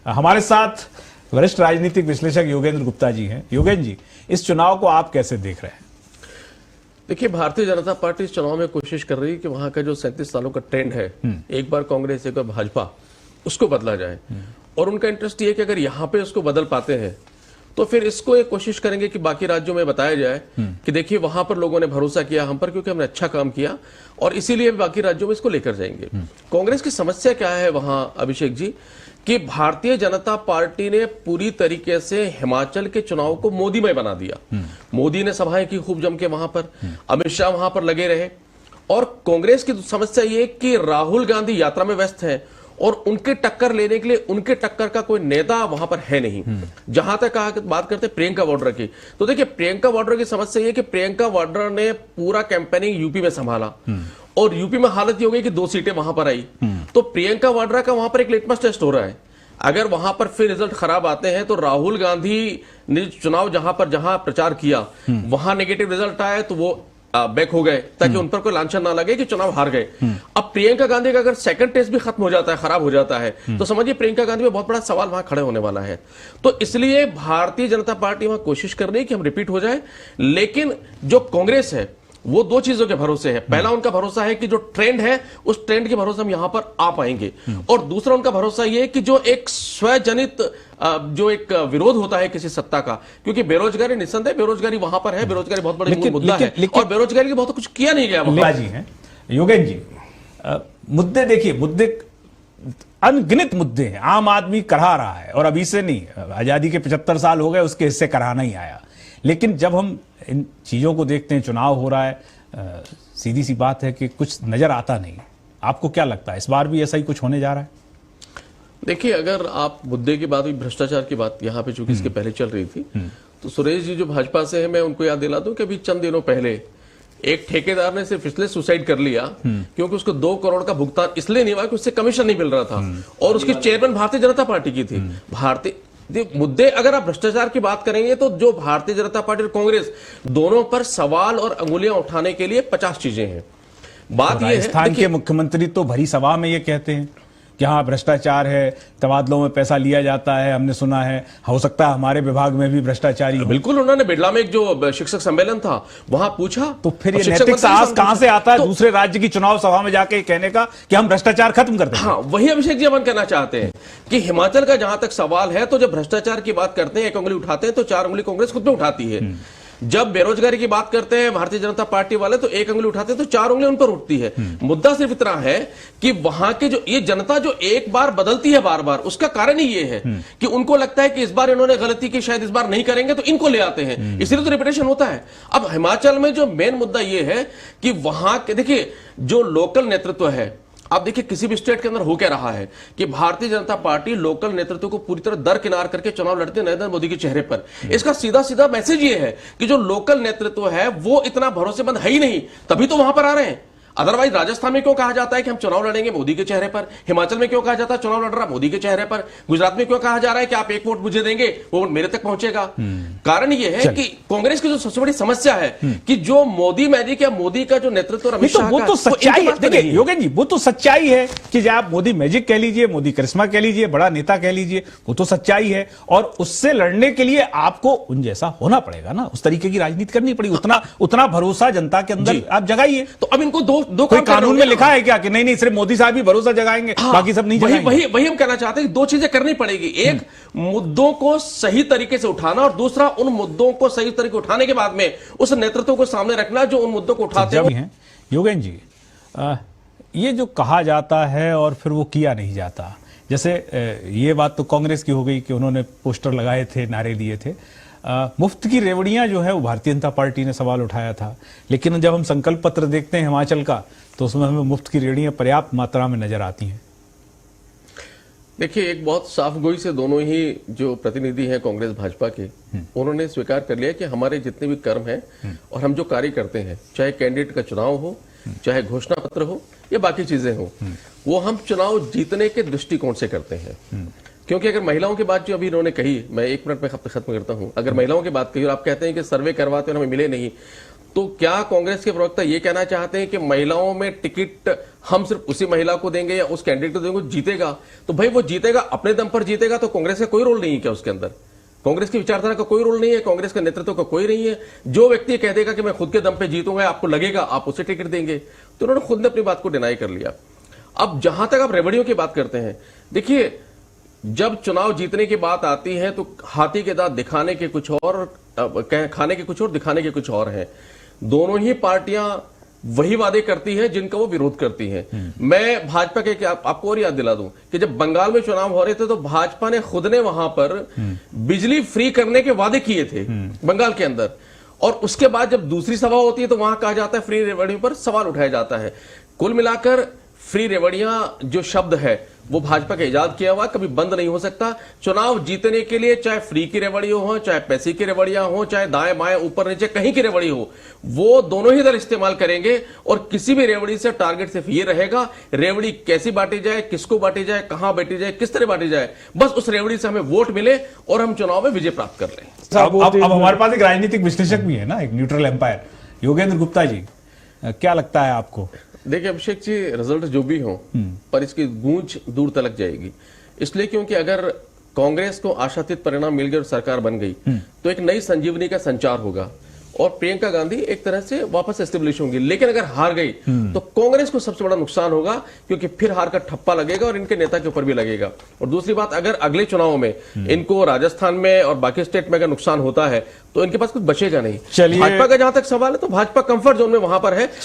हमारे साथ वरिष्ठ राजनीतिक विश्लेषक योगेंद्र गुप्ता जी हैं। योगेंद्र जी, इस चुनाव को आप कैसे देख रहे हैं? देखिए, भारतीय जनता पार्टी इस चुनाव में कोशिश कर रही है कि वहां का जो 37 सालों का ट्रेंड है, एक बार कांग्रेस एक बार भाजपा, उसको बदला जाए। और उनका इंटरेस्ट ये है कि अगर यहाँ पे उसको बदल पाते हैं तो फिर इसको एक कोशिश करेंगे कि बाकी राज्यों में बताया जाए कि देखिए वहां पर लोगों ने भरोसा किया हम पर क्योंकि हमने अच्छा काम किया, और इसीलिए बाकी राज्यों में इसको लेकर जाएंगे। कांग्रेस की समस्या क्या है वहां, अभिषेक जी, कि भारतीय जनता पार्टी ने पूरी तरीके से हिमाचल के चुनाव को मोदीमय बना दिया। मोदी ने सभाएं की खूब जम के वहां पर, अमित शाह वहां पर लगे रहे, और कांग्रेस की समस्या ये कि राहुल गांधी यात्रा में व्यस्त है और उनके टक्कर लेने के लिए उनके टक्कर का कोई नेता वहां पर है नहीं। जहां तक बात करते हैं प्रियंका वाड्रा की, तो देखिए प्रियंका वाड्रा की समस्या ये कि प्रियंका वाड्रा ने पूरा कैंपेनिंग यूपी में संभाला और यूपी में हालत ये हो गई कि 2 सीटें वहां पर आई। तो प्रियंका वाड्रा का वहां पर एक लिटमस टेस्ट हो रहा है। अगर वहां पर फिर रिजल्ट खराब आते हैं तो राहुल गांधी ने चुनाव जहां प्रचार किया वहां नेगेटिव रिजल्ट आया तो वो बैक हो गए ताकि उन पर कोई लांछन ना लगे कि चुनाव हार गए। अब प्रियंका गांधी का अगर सेकंड टेस्ट भी खत्म हो जाता है, खराब हो जाता है, तो समझिए प्रियंका गांधी में बहुत बड़ा सवाल वहां खड़े होने वाला है। तो इसलिए भारतीय जनता पार्टी वहां कोशिश कर रही है कि हम रिपीट हो जाए, लेकिन जो कांग्रेस है वो 2 चीजों के भरोसे है। पहला उनका भरोसा है कि जो ट्रेंड है उस ट्रेंड के भरोसे हम यहां पर आ पाएंगे, और दूसरा उनका भरोसा ये है कि जो एक स्वजनित जो एक विरोध होता है किसी सत्ता का, क्योंकि बेरोजगारी निस्संदेह बेरोजगारी वहां पर है, बेरोजगारी बहुत बड़ी मुद्दा है और बेरोजगारी के बहुत कुछ किया नहीं गया वहां जी हैं। योगेंद्र जी, मुद्दे देखिए, मुद्दे अनगिनत मुद्दे हैं, आम आदमी कराह रहा है, और अभी से नहीं, आजादी के 75 साल हो गए उसके हिस्से कराहना ही आया। लेकिन जब हम इन चीजों को देखते हैं, चुनाव हो रहा है, सीधी सी बात है कि कुछ नजर आता नहीं। आपको क्या लगता है इस बार भी ऐसा ही कुछ होने जा रहा है? देखिए, अगर आप मुद्दे की बात हुई, भ्रष्टाचार की बात यहाँ पे चूंकि इसके पहले चल रही थी, तो सुरेश जी जो भाजपा से है, मैं उनको याद दिला दूं कि अभी चंद दिनों पहले एक ठेकेदार ने सिर्फ इसलिए सुसाइड कर लिया क्योंकि उसको 2 करोड़ का भुगतान इसलिए नहीं हुआ कि उससे कमीशन नहीं मिल रहा था, और उसकी चेयरमैन भारतीय जनता पार्टी की थी। मुद्दे अगर आप भ्रष्टाचार की बात करेंगे तो जो भारतीय जनता पार्टी और कांग्रेस दोनों पर सवाल और अंगुलियां उठाने के लिए 50 चीजें हैं। बात यह है, राजस्थान के मुख्यमंत्री तो भरी सभा में ये कहते हैं कि हाँ भ्रष्टाचार है, तबादलों में पैसा लिया जाता है, हमने सुना है, हो सकता है हमारे विभाग में भी भ्रष्टाचारी। बिल्कुल, उन्होंने बिड़ला में एक जो शिक्षक सम्मेलन था वहां पूछा, तो फिर ये नैतिक साहस कहां से आता है दूसरे राज्य की चुनाव सभा में जाके कहने का कि हम भ्रष्टाचार खत्म करते हैं? हाँ, वही अभिषेक जी अपन कहना चाहते हैं कि हिमाचल का जहां तक सवाल है, तो जब भ्रष्टाचार की बात करते हैं 1 उंगली उठाते हैं तो 4 उंगली कांग्रेस खुद में उठाती है। जब बेरोजगारी की बात करते हैं भारतीय जनता पार्टी वाले तो 1 उंगली उठाते हैं तो 4 उंगली उन पर उठती है। मुद्दा सिर्फ इतना है कि वहां के जो ये जनता जो एक बार बदलती है बार बार, उसका कारण ही ये है कि उनको लगता है कि इस बार इन्होंने गलती की, शायद इस बार नहीं करेंगे, तो इनको ले आते हैं, इसलिए तो रिपीटेशन होता है। अब हिमाचल में जो मेन मुद्दा ये है कि वहां के देखिए जो लोकल नेतृत्व है, आप देखिए किसी भी स्टेट के अंदर हो क्या रहा है कि भारतीय जनता पार्टी लोकल नेतृत्व को पूरी तरह दरकिनार करके चुनाव लड़ती है नरेंद्र मोदी के चेहरे पर। इसका सीधा सीधा मैसेज ये है कि जो लोकल नेतृत्व है वो इतना भरोसेमंद है ही नहीं, तभी तो वहां पर आ रहे हैं। अदरवाइज राजस्थान में क्यों कहा जाता है कि हम चुनाव लड़ेंगे मोदी के चेहरे पर, हिमाचल में क्यों कहा जाता है चुनाव लड़ रहा मोदी के चेहरे पर, गुजरात में क्यों कहा जा रहा है कि आप 1 वोट मुझे देंगे वो वोट मेरे तक पहुंचेगा? कारण ये है कि कांग्रेस की जो सबसे बड़ी समस्या है कि जो मोदी मैजिक या मोदी का जो नेतृत्व अमित शाह वो तो सच्चाई है। देखिए योगेंद्र जी, वो तो सच्चाई है कि आप मोदी मैजिक कह लीजिए, मोदी करिश्मा कह लीजिए, बड़ा नेता कह लीजिए, वो तो सच्चाई है, और उससे लड़ने के लिए आपको उन जैसा होना पड़ेगा ना, उस तरीके की राजनीति करनी पड़ेगी, उतना भरोसा जनता के अंदर आप जगाइए। तो अब इनको दो कानून में लिखा है क्या कि नहीं सिर्फ मोदी साहब ही भरोसा जगाएंगे, बाकी सब नहीं जगाएंगे? वही हम कहना चाहते हैं कि 2 चीजें करनी पड़ेगी। एक, मुद्दों को सही तरीके से उठाना, और दूसरा उन मुद्दों को सही तरीके उठाने के बाद में उस नेतृत्व को सामने रखना जो उन मुद्दों को उठाते हैं। योगेंद्र जी, ये जो कहा जाता है और फिर वो किया नहीं जाता, जैसे ये बात तो कांग्रेस की हो गई कि उन्होंने पोस्टर लगाए थे, नारे दिए थे, मुफ्त की रेवड़ियां जो है वो भारतीय जनता पार्टी ने सवाल उठाया था, लेकिन जब हम संकल्प पत्र देखते हैं हिमाचल का तो उसमें हमें मुफ्त की रेवड़ियां पर्याप्त मात्रा में नजर आती हैं। देखिए, एक बहुत साफ गोई से दोनों ही जो प्रतिनिधि हैं कांग्रेस भाजपा के, उन्होंने स्वीकार कर लिया कि हमारे जितने भी कर्म हैं और हम जो कार्य करते हैं, चाहे कैंडिडेट का चुनाव हो, चाहे घोषणा पत्र हो या बाकी चीजें हो, वो हम चुनाव जीतने के दृष्टिकोण से करते हैं। क्योंकि अगर महिलाओं की बात जो अभी इन्होंने कही, मैं 1 मिनट में खत्म करता हूं, अगर महिलाओं की बात कही और आप कहते हैं कि सर्वे करवाते और हमें मिले नहीं, तो क्या कांग्रेस के प्रवक्ता ये कहना चाहते हैं कि महिलाओं में टिकट हम सिर्फ उसी महिला को देंगे या उस कैंडिडेट को देंगे जीतेगा? तो भाई वो जीतेगा, अपने दम पर जीतेगा, तो कांग्रेस का कोई रोल नहीं है क्या उसके अंदर? कांग्रेस की विचारधारा का कोई रोल नहीं है, कांग्रेस के नेतृत्व का कोई नहीं है। जो व्यक्ति कह देगा कि मैं खुद के दम पे जीतूंगा, आपको लगेगा आप उसे टिकट देंगे, तो उन्होंने खुद ने अपनी बात को डिनाई कर लिया। अब जहां तक आप रेवड़ियों की बात करते हैं, देखिए जब चुनाव जीतने की बात आती है तो हाथी के दांत दिखाने के कुछ और, खाने के कुछ और, दिखाने के कुछ और हैं। दोनों ही पार्टियां वही वादे करती हैं जिनका वो विरोध करती हैं। मैं भाजपा के आपको और याद दिला दूं कि जब बंगाल में चुनाव हो रहे थे तो भाजपा ने खुद ने वहां पर बिजली फ्री करने के वादे किए थे बंगाल के अंदर, और उसके बाद जब दूसरी सभा होती है तो वहां कहा जाता है फ्री रेवड़ियों पर सवाल उठाया जाता है। कुल मिलाकर फ्री रेवड़ियां जो शब्द है वो भाजपा का इजाद किया हुआ, कभी बंद नहीं हो सकता। चुनाव जीतने के लिए चाहे फ्री की रेवड़ियां हो, चाहे पैसे की रेवड़ियां हो, चाहे दाएं बाएं ऊपर नीचे कहीं की रेवड़ी हो, वो दोनों ही दल इस्तेमाल करेंगे। और किसी भी रेवड़ी से टारगेट सिर्फ ये रहेगा, रेवड़ी कैसी बांटी जाए, किसको बांटी जाए, कहां बांटी जाए, किस तरह बांटी जाए, बस उस रेवड़ी से हमें वोट मिले और हम चुनाव में विजय प्राप्त कर लें। अब हमारे पास एक राजनीतिक विश्लेषक भी है ना, एक न्यूट्रल एम्पायर, योगेंद्र गुप्ता जी, क्या लगता है आपको? देखिए अभिषेक जी, रिजल्ट जो भी हो पर इसकी गूंज दूर तलक जाएगी, इसलिए क्योंकि अगर कांग्रेस को आशातीत परिणाम मिल गए और सरकार बन गई तो एक नई संजीवनी का संचार होगा और प्रियंका गांधी एक तरह से वापस एस्टेब्लिश होंगी। लेकिन अगर हार गई तो कांग्रेस को सबसे बड़ा नुकसान होगा, क्योंकि फिर हार का ठप्पा लगेगा और इनके नेता के ऊपर भी लगेगा। और दूसरी बात, अगर अगले चुनाव में इनको राजस्थान में और बाकी स्टेट में अगर नुकसान होता है तो इनके पास कुछ बचेगा नहीं। भाजपा का जहां तक सवाल है तो भाजपा कंफर्ट जोन में वहां पर है।